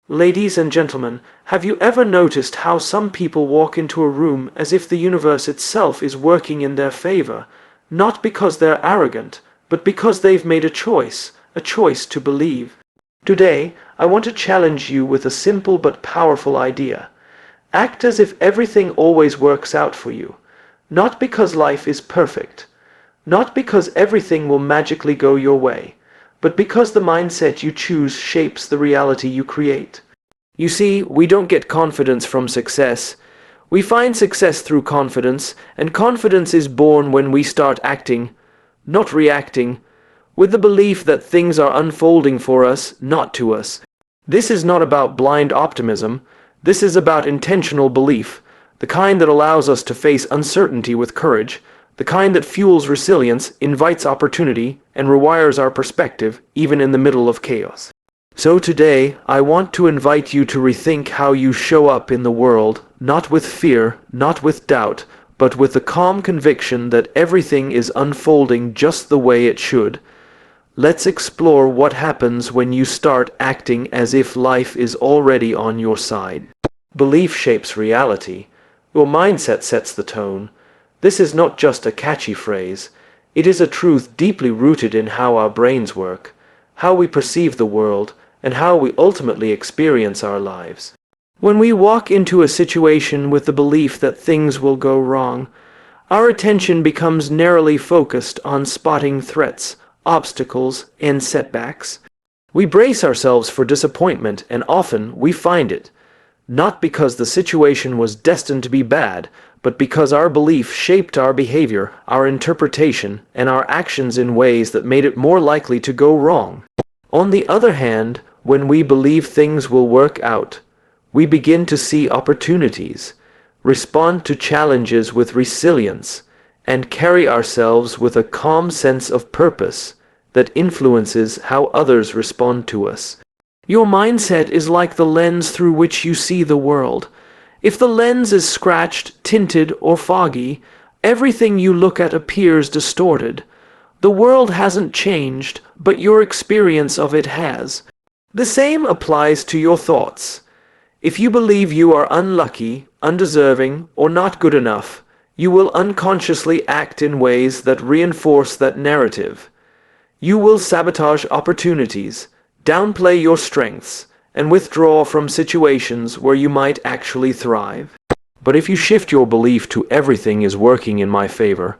Ladies and gentlemen, have you ever noticed how some people walk into a room as if the universe itself is working in their favor, not because they're arrogant, but because they've made a choice to believe? Today, I want to challenge you with a simple but powerful idea. Act as if everything always works out for you, not because life is perfect, not because everything will magically go your way, but because the mindset you choose shapes the reality you create. You see, we don't get confidence from success. We find success through confidence, and confidence is born when we start acting, not reacting, with the belief that things are unfolding for us, not to us. This is not about blind optimism. This is about intentional belief, the kind that allows us to face uncertainty with courage, the kind that fuels resilience, invites opportunity, and rewires our perspective, even in the middle of chaos. So today, I want to invite you to rethink how you show up in the world, not with fear, not with doubt, but with the calm conviction that everything is unfolding just the way it should. Let's explore what happens when you start acting as if life is already on your side. Belief shapes reality. Your mindset sets the tone. This is not just a catchy phrase. It is a truth deeply rooted in how our brains work, how we perceive the world, and how we ultimately experience our lives. When we walk into a situation with the belief that things will go wrong, our attention becomes narrowly focused on spotting threats, obstacles, and setbacks. We brace ourselves for disappointment, and often we find it, not because the situation was destined to be bad, but because our belief shaped our behavior, our interpretation, and our actions in ways that made it more likely to go wrong. On the other hand, when we believe things will work out, we begin to see opportunities, respond to challenges with resilience, and carry ourselves with a calm sense of purpose that influences how others respond to us. Your mindset is like the lens through which you see the world. If the lens is scratched, tinted, or foggy, everything you look at appears distorted. The world hasn't changed, but your experience of it has. The same applies to your thoughts. If you believe you are unlucky, undeserving, or not good enough, you will unconsciously act in ways that reinforce that narrative. You will sabotage opportunities, downplay your strengths, and withdraw from situations where you might actually thrive. But if you shift your belief to everything is working in my favor,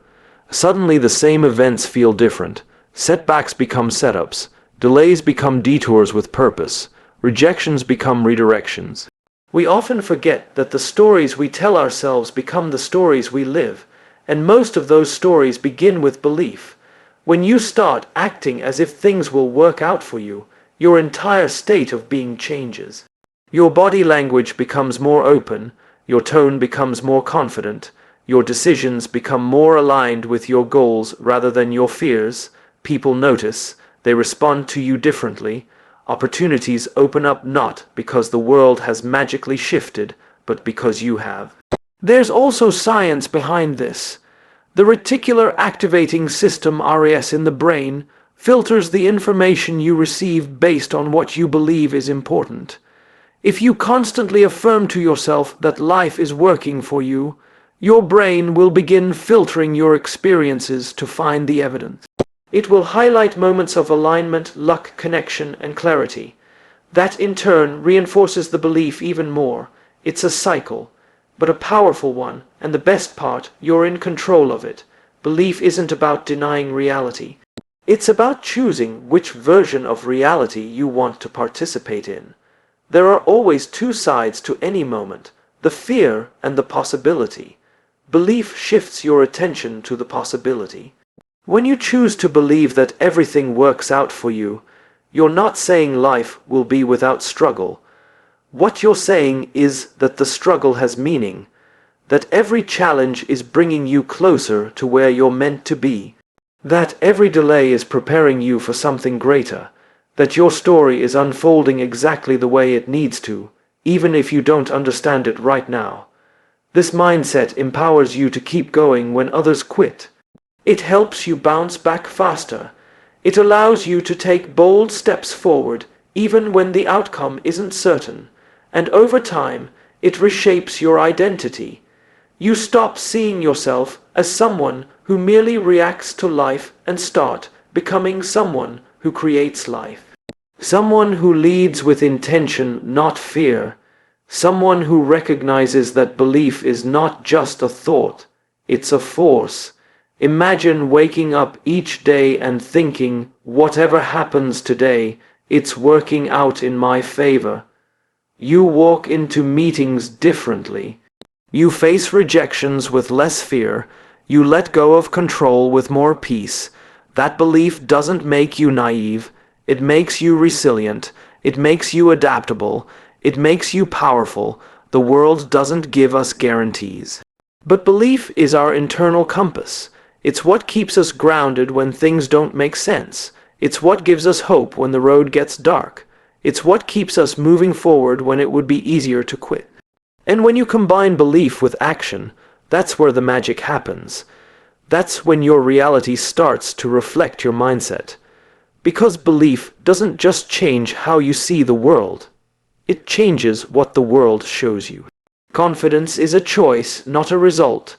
suddenly the same events feel different. Setbacks become setups, delays become detours with purpose, rejections become redirections. We often forget that the stories we tell ourselves become the stories we live, and most of those stories begin with belief. When you start acting as if things will work out for you, your entire state of being changes. Your body language becomes more open, your tone becomes more confident, your decisions become more aligned with your goals rather than your fears. People notice, they respond to you differently. Opportunities open up not because the world has magically shifted, but because you have. There's also science behind this. The reticular activating system (RAS) in the brain filters the information you receive based on what you believe is important. If you constantly affirm to yourself that life is working for you, your brain will begin filtering your experiences to find the evidence. It will highlight moments of alignment, luck, connection, and clarity. That in turn reinforces the belief even more. It's a cycle, but a powerful one, and the best part, you're in control of it. Belief isn't about denying reality. It's about choosing which version of reality you want to participate in. There are always two sides to any moment, the fear and the possibility. Belief shifts your attention to the possibility. When you choose to believe that everything works out for you, you're not saying life will be without struggle. What you're saying is that the struggle has meaning, that every challenge is bringing you closer to where you're meant to be, that every delay is preparing you for something greater, that your story is unfolding exactly the way it needs to, even if you don't understand it right now. This mindset empowers you to keep going when others quit. It helps you bounce back faster. It allows you to take bold steps forward, even when the outcome isn't certain, and over time, it reshapes your identity. You stop seeing yourself as someone who merely reacts to life and start becoming someone who creates life. Someone who leads with intention, not fear. Someone who recognizes that belief is not just a thought, it's a force. Imagine waking up each day and thinking, whatever happens today, it's working out in my favor. You walk into meetings differently. You face rejections with less fear. You let go of control with more peace. That belief doesn't make you naive. It makes you resilient. It makes you adaptable. It makes you powerful. The world doesn't give us guarantees. But belief is our internal compass. It's what keeps us grounded when things don't make sense. It's what gives us hope when the road gets dark. It's what keeps us moving forward when it would be easier to quit. And when you combine belief with action, that's where the magic happens. That's when your reality starts to reflect your mindset. Because belief doesn't just change how you see the world. It changes what the world shows you. Confidence is a choice, not a result.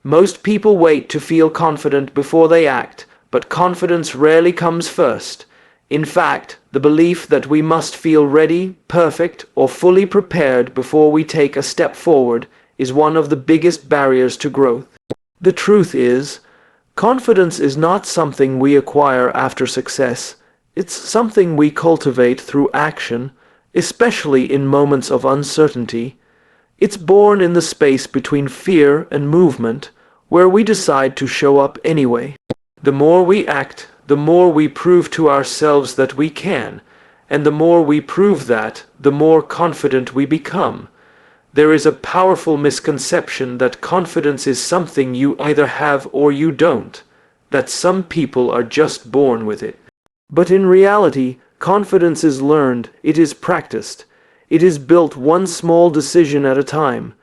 Most people wait to feel confident before they act, but confidence rarely comes first. In fact, the belief that we must feel ready, perfect, or fully prepared before we take a step forward is one of the biggest barriers to growth. The truth is, confidence is not something we acquire after success. It's something we cultivate through action, especially in moments of uncertainty. It's born in the space between fear and movement, where we decide to show up anyway. The more we act, the more we prove to ourselves that we can, and the more we prove that, the more confident we become. There is a powerful misconception that confidence is something you either have or you don't, that some people are just born with it. But in reality, confidence is learned, it is practiced. It is built one small decision at a time.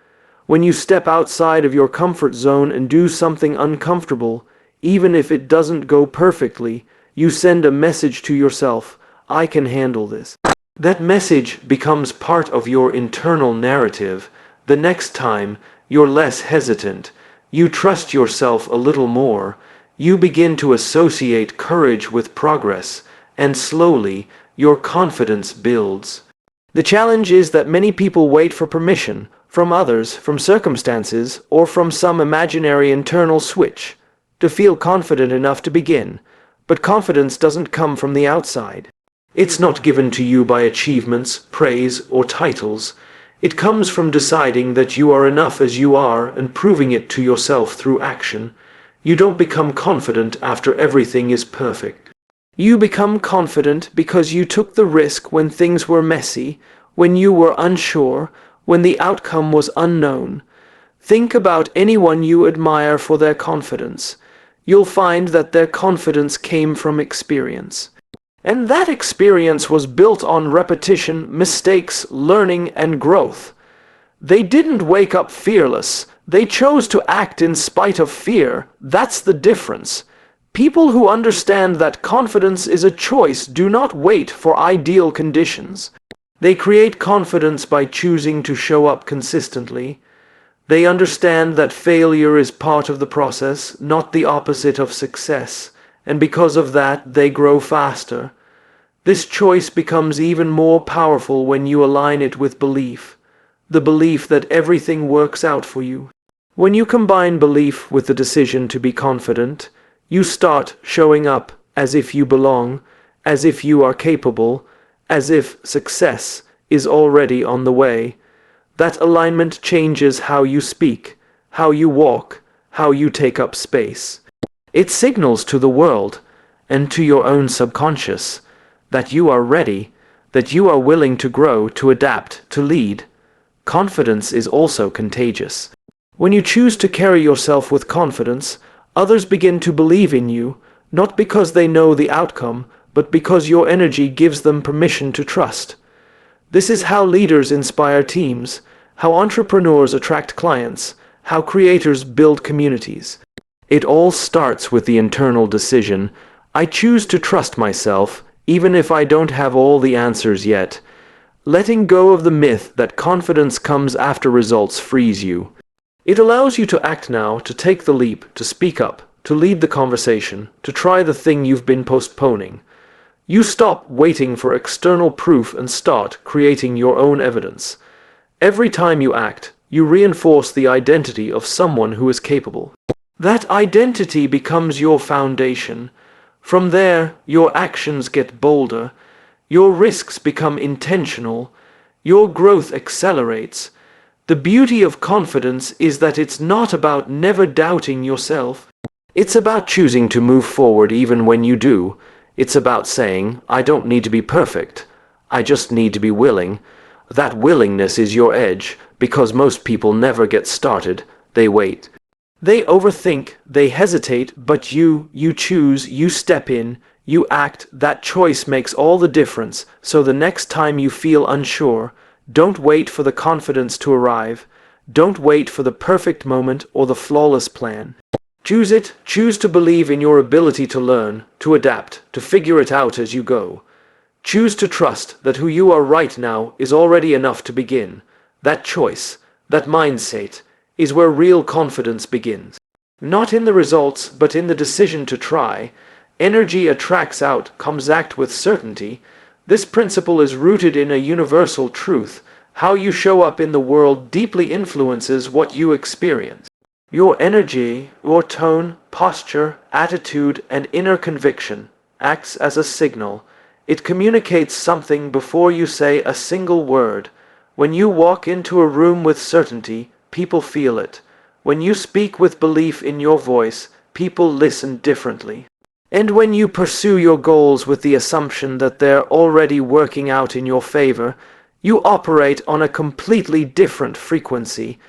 When you step outside of your comfort zone and do something uncomfortable, even if it doesn't go perfectly, you send a message to yourself, I can handle this. That message becomes part of your internal narrative. The next time, you're less hesitant. You trust yourself a little more. You begin to associate courage with progress, and slowly, your confidence builds. The challenge is that many people wait for permission, from others, from circumstances, or from some imaginary internal switch, to feel confident enough to begin. But confidence doesn't come from the outside. It's not given to you by achievements, praise, or titles. It comes from deciding that you are enough as you are and proving it to yourself through action. You don't become confident after everything is perfect. You become confident because you took the risk when things were messy, when you were unsure, when the outcome was unknown. Think about anyone you admire for their confidence. You'll find that their confidence came from experience. And that experience was built on repetition, mistakes, learning, and growth. They didn't wake up fearless. They chose to act in spite of fear. That's the difference. People who understand that confidence is a choice do not wait for ideal conditions. They create confidence by choosing to show up consistently. They understand that failure is part of the process, not the opposite of success, and because of that, they grow faster. This choice becomes even more powerful when you align it with belief, the belief that everything works out for you. When you combine belief with the decision to be confident, you start showing up as if you belong, as if you are capable, as if success is already on the way. That alignment changes how you speak, how you walk, how you take up space. It signals to the world, and to your own subconscious, that you are ready, that you are willing to grow, to adapt, to lead. Confidence is also contagious. When you choose to carry yourself with confidence, others begin to believe in you, not because they know the outcome, but because your energy gives them permission to trust. This is how leaders inspire teams, how entrepreneurs attract clients, how creators build communities. It all starts with the internal decision. I choose to trust myself, even if I don't have all the answers yet. Letting go of the myth that confidence comes after results frees you. It allows you to act now, to take the leap, to speak up, to lead the conversation, to try the thing you've been postponing. You stop waiting for external proof and start creating your own evidence. Every time you act, you reinforce the identity of someone who is capable. That identity becomes your foundation. From there, your actions get bolder, your risks become intentional, your growth accelerates. The beauty of confidence is that it's not about never doubting yourself. It's about choosing to move forward even when you do. It's about saying, I don't need to be perfect. I just need to be willing. That willingness is your edge, because most people never get started. They wait. They overthink, they hesitate, but you choose, you step in, you act. That choice makes all the difference. So the next time you feel unsure, don't wait for the confidence to arrive. Don't wait for the perfect moment or the flawless plan. Choose it. Choose to believe in your ability to learn, to adapt, to figure it out as you go. Choose to trust that who you are right now is already enough to begin. That choice, that mindset, is where real confidence begins. Not in the results, but in the decision to try. Energy attracts out, comes act with certainty. This principle is rooted in a universal truth. How you show up in the world deeply influences what you experience. Your energy, your tone, posture, attitude, and inner conviction acts as a signal. It communicates something before you say a single word. When you walk into a room with certainty, people feel it. When you speak with belief in your voice, people listen differently. And when you pursue your goals with the assumption that they're already working out in your favor, you operate on a completely different frequency.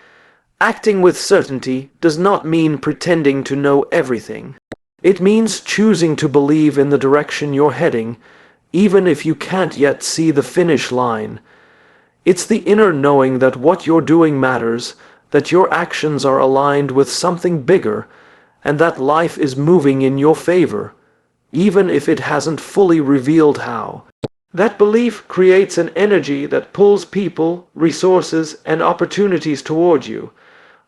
Acting with certainty does not mean pretending to know everything. It means choosing to believe in the direction you're heading, even if you can't yet see the finish line. It's the inner knowing that what you're doing matters, that your actions are aligned with something bigger, and that life is moving in your favor, even if it hasn't fully revealed how. That belief creates an energy that pulls people, resources, and opportunities toward you.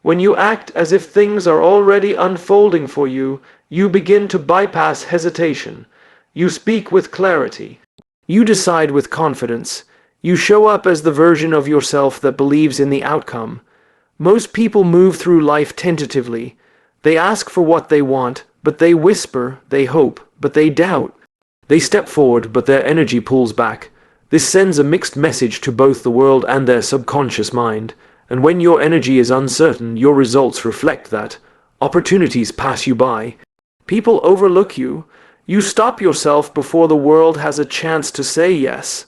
When you act as if things are already unfolding for you, you begin to bypass hesitation. You speak with clarity. You decide with confidence. You show up as the version of yourself that believes in the outcome. Most people move through life tentatively. They ask for what they want, but they whisper, they hope, but they doubt. They step forward, but their energy pulls back. This sends a mixed message to both the world and their subconscious mind. And when your energy is uncertain, your results reflect that. Opportunities pass you by. People overlook you. You stop yourself before the world has a chance to say yes.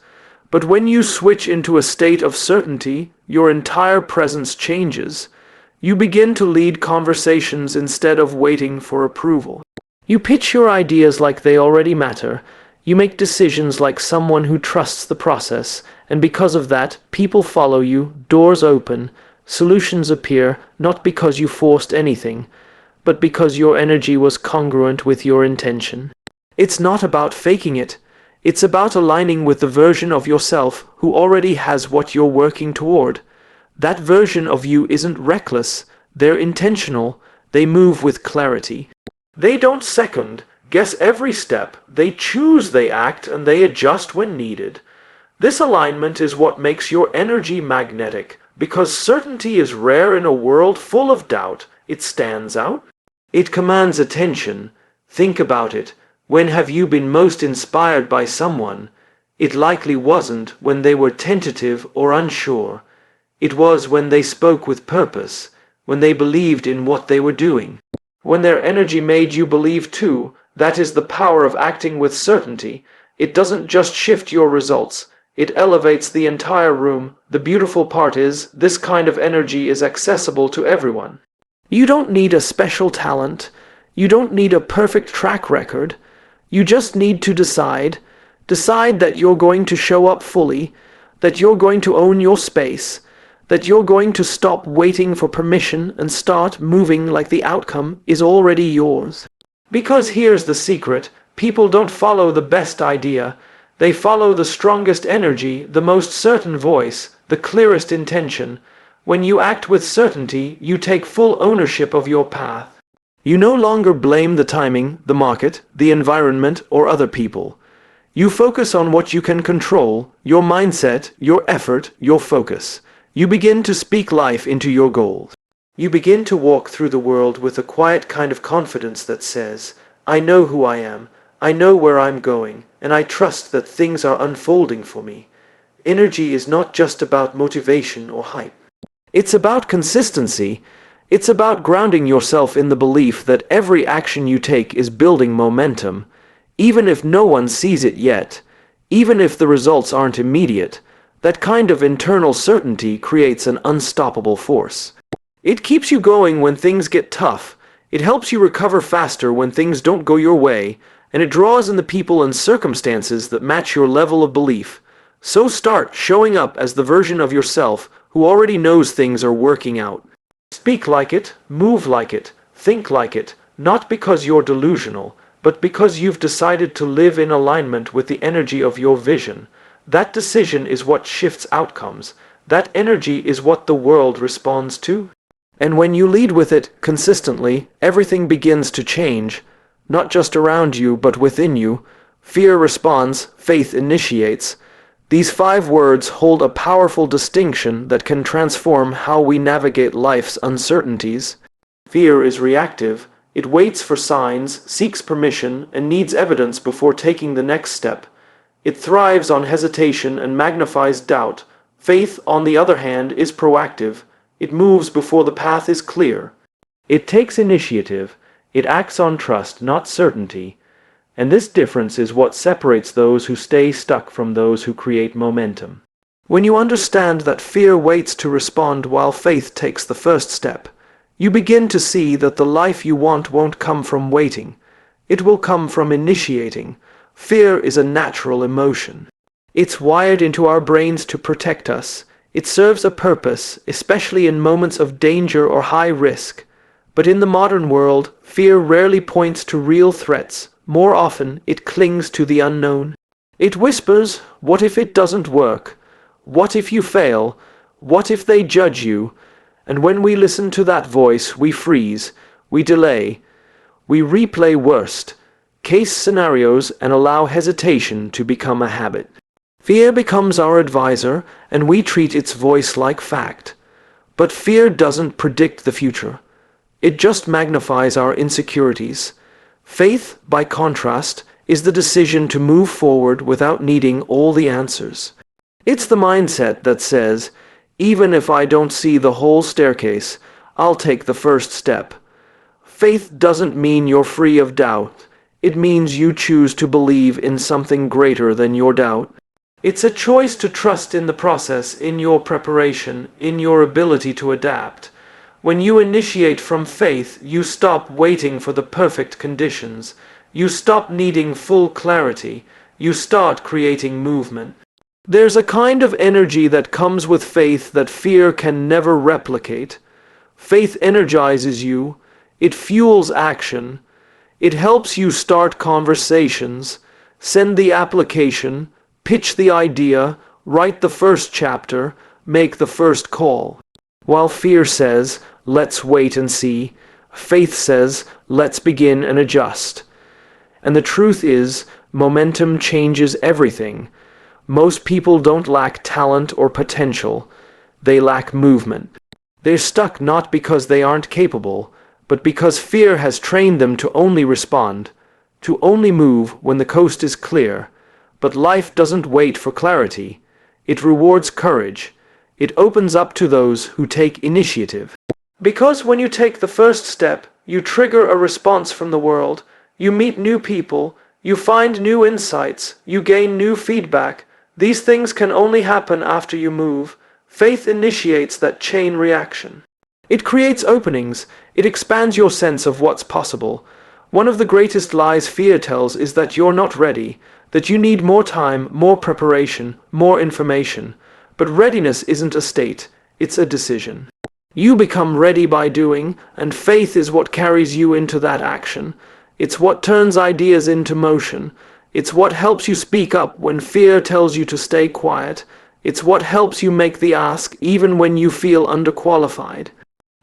But when you switch into a state of certainty, your entire presence changes. You begin to lead conversations instead of waiting for approval. You pitch your ideas like they already matter. You make decisions like someone who trusts the process, and because of that, people follow you, doors open, solutions appear, not because you forced anything, but because your energy was congruent with your intention. It's not about faking it. It's about aligning with the version of yourself who already has what you're working toward. That version of you isn't reckless. They're intentional. They move with clarity. They don't second, guess every step. They choose, they act, and they adjust when needed. This alignment is what makes your energy magnetic. Because certainty is rare in a world full of doubt, it stands out. It commands attention. Think about it. When have you been most inspired by someone? It likely wasn't when they were tentative or unsure. It was when they spoke with purpose, when they believed in what they were doing. When their energy made you believe too. That is the power of acting with certainty. It doesn't just shift your results. It elevates the entire room. The beautiful part is, this kind of energy is accessible to everyone. You don't need a special talent. You don't need a perfect track record. You just need to decide that you're going to show up fully, that you're going to own your space, that you're going to stop waiting for permission and start moving like the outcome is already yours. Because here's the secret, people don't follow the best idea, They follow the strongest energy, the most certain voice, the clearest intention. When you act with certainty, you take full ownership of your path. You no longer blame the timing, the market, the environment, or other people. You focus on what you can control, your mindset, your effort, your focus. You begin to speak life into your goals. You begin to walk through the world with a quiet kind of confidence that says, I know who I am, I know where I'm going, and I trust that things are unfolding for me. Energy is not just about motivation or hype. It's about consistency. It's about grounding yourself in the belief that every action you take is building momentum, even if no one sees it yet, even if the results aren't immediate. That kind of internal certainty creates an unstoppable force. It keeps you going when things get tough, it helps you recover faster when things don't go your way, and it draws in the people and circumstances that match your level of belief. So start showing up as the version of yourself who already knows things are working out. Speak like it, move like it, think like it, not because you're delusional, but because you've decided to live in alignment with the energy of your vision. That decision is what shifts outcomes. That energy is what the world responds to. And when you lead with it consistently, everything begins to change, not just around you, but within you. Fear responds, faith initiates. These 5 words hold a powerful distinction that can transform how we navigate life's uncertainties. Fear is reactive. It waits for signs, seeks permission, and needs evidence before taking the next step. It thrives on hesitation and magnifies doubt. Faith, on the other hand, is proactive. It moves before the path is clear. It takes initiative. It acts on trust, not certainty. And this difference is what separates those who stay stuck from those who create momentum. When you understand that fear waits to respond while faith takes the first step, you begin to see that the life you want won't come from waiting. It will come from initiating. Fear is a natural emotion. It's wired into our brains to protect us. It serves a purpose, especially in moments of danger or high risk. But in the modern world, fear rarely points to real threats. More often, it clings to the unknown. It whispers, what if it doesn't work? What if you fail? What if they judge you? And when we listen to that voice, we freeze, we delay, we replay worst case scenarios and allow hesitation to become a habit. Fear becomes our advisor, and we treat its voice like fact. But fear doesn't predict the future. It just magnifies our insecurities. Faith, by contrast, is the decision to move forward without needing all the answers. It's the mindset that says, even if I don't see the whole staircase, I'll take the first step. Faith doesn't mean you're free of doubt. It means you choose to believe in something greater than your doubt. It's a choice to trust in the process, in your preparation, in your ability to adapt. When you initiate from faith, you stop waiting for the perfect conditions. You stop needing full clarity. You start creating movement. There's a kind of energy that comes with faith that fear can never replicate. Faith energizes you. It fuels action. It helps you start conversations, send the application, pitch the idea, write the first chapter, make the first call. While fear says, let's wait and see, faith says, let's begin and adjust. And the truth is, momentum changes everything. Most people don't lack talent or potential. They lack movement. They're stuck not because they aren't capable, but because fear has trained them to only respond, to only move when the coast is clear. But life doesn't wait for clarity. It rewards courage. It opens up to those who take initiative. Because when you take the first step, you trigger a response from the world. You meet new people. You find new insights. You gain new feedback. These things can only happen after you move. Faith initiates that chain reaction. It creates openings. It expands your sense of what's possible. One of the greatest lies fear tells is that you're not ready, that you need more time, more preparation, more information. But readiness isn't a state, it's a decision. You become ready by doing, and faith is what carries you into that action. It's what turns ideas into motion. It's what helps you speak up when fear tells you to stay quiet. It's what helps you make the ask even when you feel underqualified.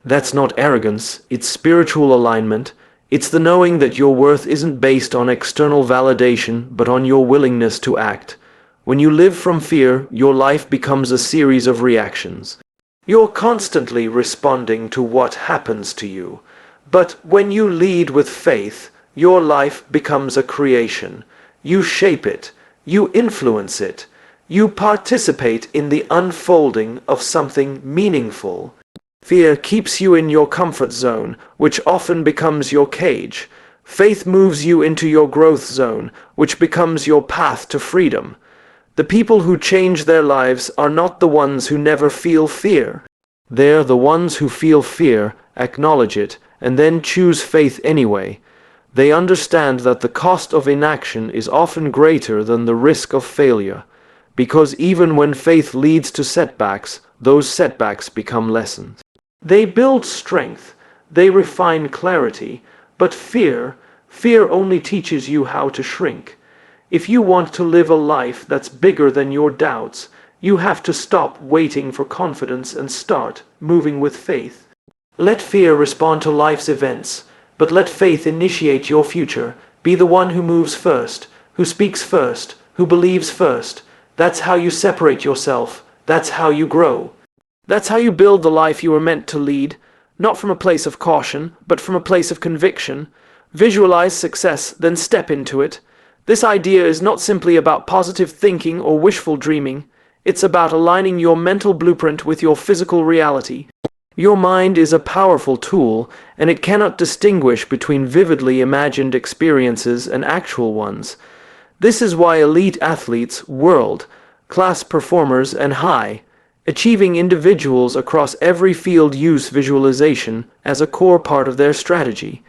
That's not arrogance, it's spiritual alignment. It's the knowing that your worth isn't based on external validation, but on your willingness to act. When you live from fear, your life becomes a series of reactions. You're constantly responding to what happens to you. But when you lead with faith, your life becomes a creation. You shape it. You influence it. You participate in the unfolding of something meaningful. Fear keeps you in your comfort zone, which often becomes your cage. Faith moves you into your growth zone, which becomes your path to freedom. The people who change their lives are not the ones who never feel fear. They're the ones who feel fear, acknowledge it, and then choose faith anyway. They understand that the cost of inaction is often greater than the risk of failure, because even when faith leads to setbacks, those setbacks become lessons. They build strength, they refine clarity, but fear only teaches you how to shrink. If you want to live a life that's bigger than your doubts, you have to stop waiting for confidence and start moving with faith. Let fear respond to life's events, but let faith initiate your future. Be the one who moves first, who speaks first, who believes first. That's how you separate yourself. That's how you grow. That's how you build the life you were meant to lead, not from a place of caution, but from a place of conviction. Visualize success, then step into it. This idea is not simply about positive thinking or wishful dreaming. It's about aligning your mental blueprint with your physical reality. Your mind is a powerful tool, and it cannot distinguish between vividly imagined experiences and actual ones. This is why elite athletes, world-class performers, and high-achieving individuals across every field use visualization as a core part of their strategy.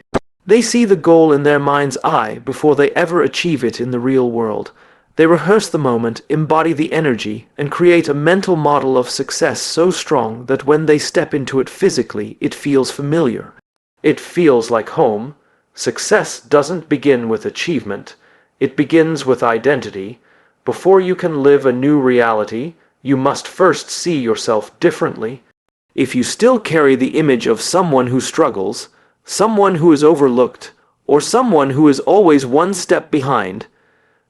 They see the goal in their mind's eye before they ever achieve it in the real world. They rehearse the moment, embody the energy, and create a mental model of success so strong that when they step into it physically, it feels familiar. It feels like home. Success doesn't begin with achievement. It begins with identity. Before you can live a new reality, you must first see yourself differently. If you still carry the image of someone who struggles, someone who is overlooked, or someone who is always one step behind,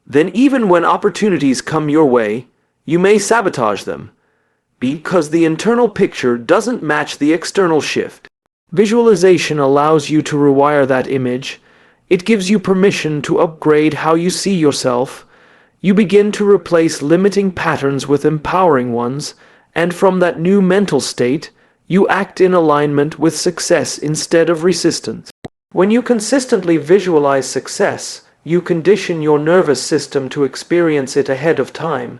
then even when opportunities come your way, you may sabotage them, because the internal picture doesn't match the external shift. Visualization allows you to rewire that image. It gives you permission to upgrade how you see yourself. You begin to replace limiting patterns with empowering ones, and from that new mental state, you act in alignment with success instead of resistance. When you consistently visualize success, you condition your nervous system to experience it ahead of time.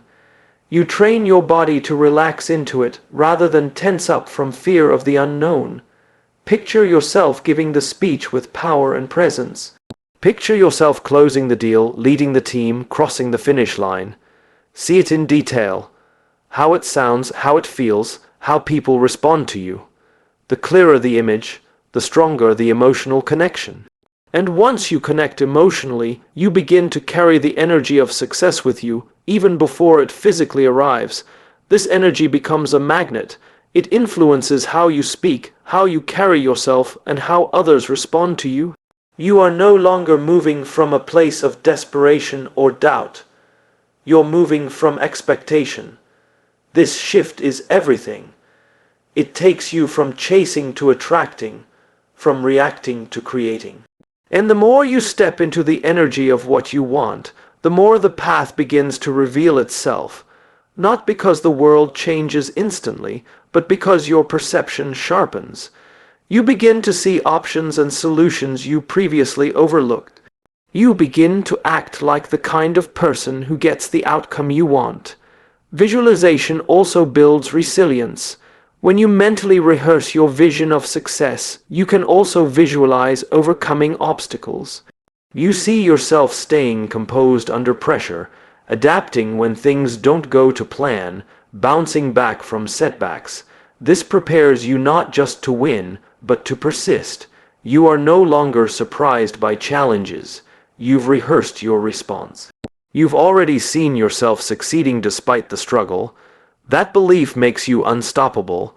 You train your body to relax into it rather than tense up from fear of the unknown. Picture yourself giving the speech with power and presence. Picture yourself closing the deal, leading the team, crossing the finish line. See it in detail. How it sounds, how it feels, how people respond to you. The clearer the image, the stronger the emotional connection. And once you connect emotionally, you begin to carry the energy of success with you, even before it physically arrives. This energy becomes a magnet. It influences how you speak, how you carry yourself, and how others respond to you. You are no longer moving from a place of desperation or doubt. You're moving from expectation. This shift is everything. It takes you from chasing to attracting, from reacting to creating. And the more you step into the energy of what you want, the more the path begins to reveal itself, not because the world changes instantly, but because your perception sharpens. You begin to see options and solutions you previously overlooked. You begin to act like the kind of person who gets the outcome you want. Visualization also builds resilience. When you mentally rehearse your vision of success, you can also visualize overcoming obstacles. You see yourself staying composed under pressure, adapting when things don't go to plan, bouncing back from setbacks. This prepares you not just to win, but to persist. You are no longer surprised by challenges. You've rehearsed your response. You've already seen yourself succeeding despite the struggle. That belief makes you unstoppable.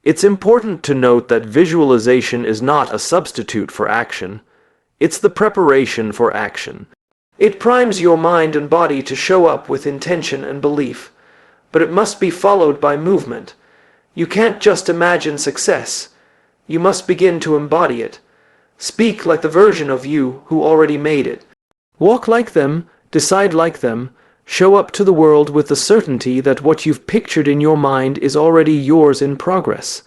It's important to note that visualization is not a substitute for action. It's the preparation for action. It primes your mind and body to show up with intention and belief, but it must be followed by movement. You can't just imagine success. You must begin to embody it. Speak like the version of you who already made it. Walk like them, decide like them, show up to the world with the certainty that what you've pictured in your mind is already yours in progress.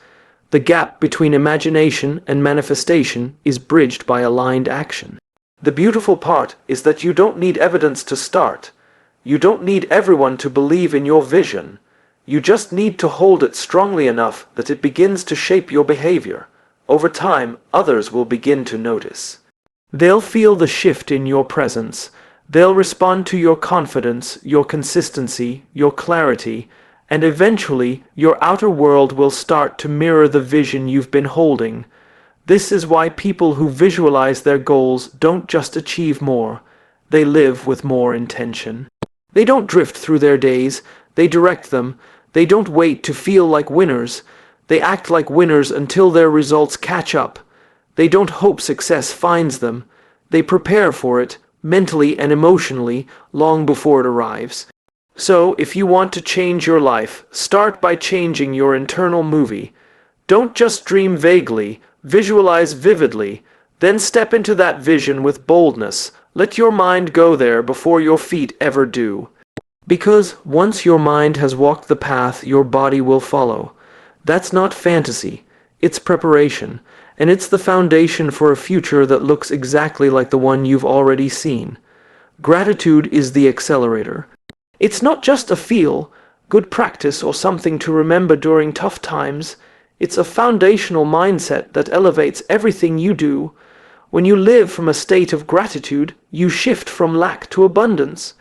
The gap between imagination and manifestation is bridged by aligned action. The beautiful part is that you don't need evidence to start. You don't need everyone to believe in your vision. You just need to hold it strongly enough that it begins to shape your behavior. Over time, others will begin to notice. They'll feel the shift in your presence. They'll respond to your confidence, your consistency, your clarity, and eventually your outer world will start to mirror the vision you've been holding. This is why people who visualize their goals don't just achieve more, they live with more intention. They don't drift through their days, they direct them. They don't wait to feel like winners, they act like winners until their results catch up. They don't hope success finds them, they prepare for it, mentally and emotionally, long before it arrives. So, if you want to change your life, start by changing your internal movie. Don't just dream vaguely, visualize vividly, then step into that vision with boldness. Let your mind go there before your feet ever do. Because once your mind has walked the path, your body will follow. That's not fantasy, it's preparation, and it's the foundation for a future that looks exactly like the one you've already seen. Gratitude is the accelerator. It's not just a feel, good practice, or something to remember during tough times. It's a foundational mindset that elevates everything you do. When you live from a state of gratitude, you shift from lack to abundance.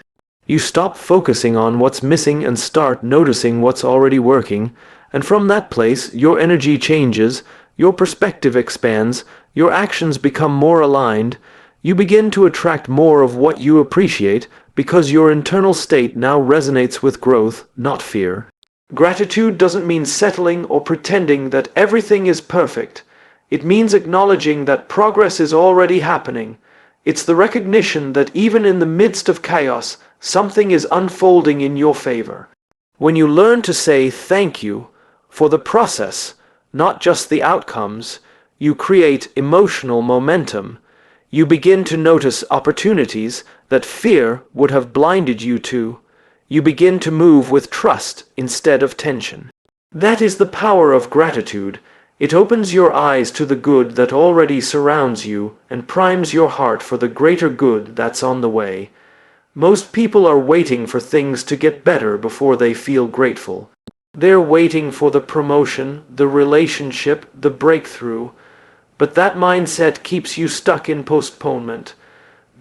You stop focusing on what's missing and start noticing what's already working, and from that place, your energy changes, your perspective expands, your actions become more aligned. You begin to attract more of what you appreciate because your internal state now resonates with growth, not fear. Gratitude doesn't mean settling or pretending that everything is perfect. It means acknowledging that progress is already happening. It's the recognition that even in the midst of chaos, something is unfolding in your favor. When you learn to say thank you for the process, not just the outcomes, you create emotional momentum. You begin to notice opportunities that fear would have blinded you to. You begin to move with trust instead of tension. That is the power of gratitude. It opens your eyes to the good that already surrounds you and primes your heart for the greater good that's on the way. Most people are waiting for things to get better before they feel grateful. They're waiting for the promotion, the relationship, the breakthrough. But that mindset keeps you stuck in postponement.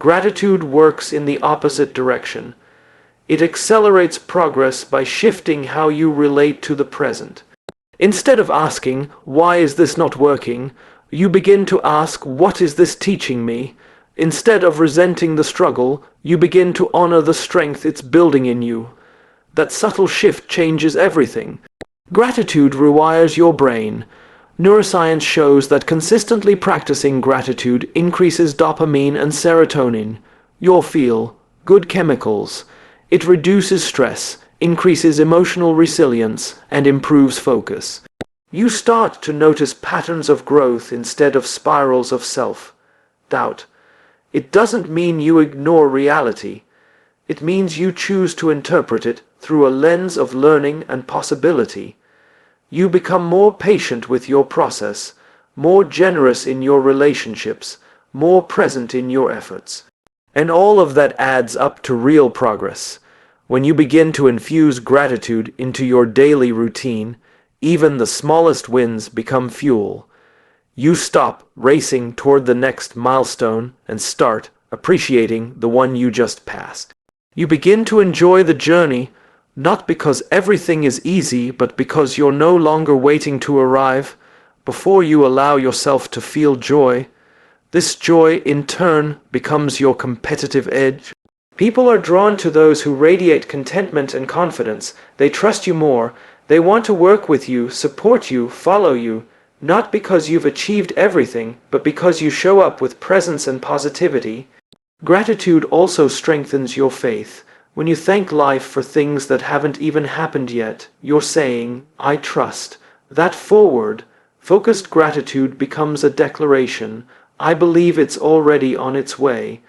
Gratitude works in the opposite direction. It accelerates progress by shifting how you relate to the present. Instead of asking, "Why is this not working?" you begin to ask, "What is this teaching me?" Instead of resenting the struggle, you begin to honor the strength it's building in you. That subtle shift changes everything. Gratitude rewires your brain. Neuroscience shows that consistently practicing gratitude increases dopamine and serotonin. You'll feel good chemicals. It reduces stress, increases emotional resilience, and improves focus. You start to notice patterns of growth instead of spirals of self-doubt. It doesn't mean you ignore reality. It means you choose to interpret it through a lens of learning and possibility. You become more patient with your process, more generous in your relationships, more present in your efforts. And all of that adds up to real progress. When you begin to infuse gratitude into your daily routine, even the smallest wins become fuel. You stop racing toward the next milestone and start appreciating the one you just passed. You begin to enjoy the journey, not because everything is easy, but because you're no longer waiting to arrive. Before you allow yourself to feel joy, this joy in turn becomes your competitive edge. People are drawn to those who radiate contentment and confidence. They trust you more. They want to work with you, support you, follow you, not because you've achieved everything, but because you show up with presence and positivity. Gratitude also strengthens your faith. When you thank life for things that haven't even happened yet, you're saying, I trust. That forward, focused gratitude becomes a declaration. I believe it's already on its way.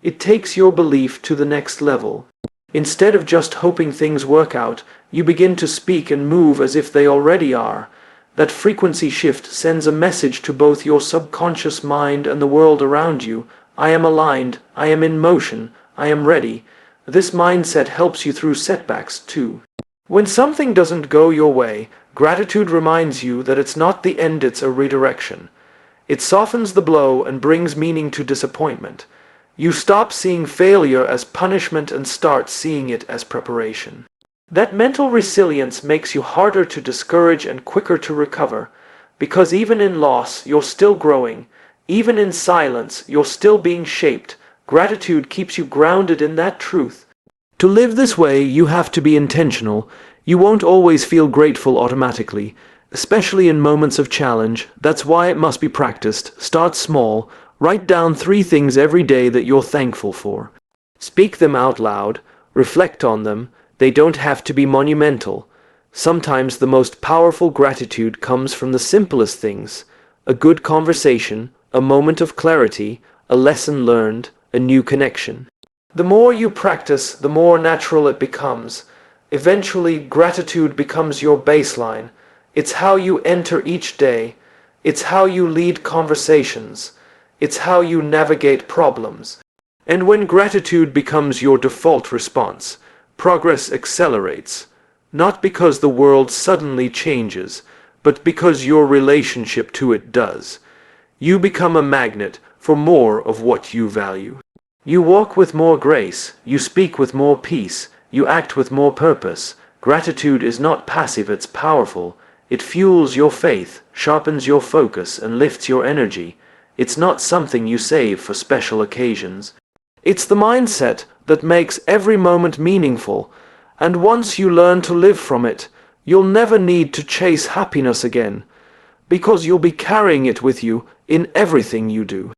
It takes your belief to the next level. Instead of just hoping things work out, you begin to speak and move as if they already are. That frequency shift sends a message to both your subconscious mind and the world around you. I am aligned, I am in motion, I am ready. This mindset helps you through setbacks too. When something doesn't go your way, gratitude reminds you that it's not the end, it's a redirection. It softens the blow and brings meaning to disappointment. You stop seeing failure as punishment and start seeing it as preparation. That mental resilience makes you harder to discourage and quicker to recover, because even in loss, you're still growing. Even in silence, you're still being shaped. Gratitude keeps you grounded in that truth. To live this way, you have to be intentional. You won't always feel grateful automatically, especially in moments of challenge. That's why it must be practiced. Start small. Write down 3 things every day that you're thankful for. Speak them out loud. Reflect on them. They don't have to be monumental. Sometimes the most powerful gratitude comes from the simplest things. A good conversation, a moment of clarity, a lesson learned, a new connection. The more you practice, the more natural it becomes. Eventually, gratitude becomes your baseline. It's how you enter each day. It's how you lead conversations. It's how you navigate problems. And when gratitude becomes your default response, progress accelerates. Not because the world suddenly changes, but because your relationship to it does. You become a magnet for more of what you value. You walk with more grace, you speak with more peace, you act with more purpose. Gratitude is not passive, it's powerful. It fuels your faith, sharpens your focus, and lifts your energy. It's not something you save for special occasions. It's the mindset that makes every moment meaningful, and once you learn to live from it, you'll never need to chase happiness again, because you'll be carrying it with you in everything you do.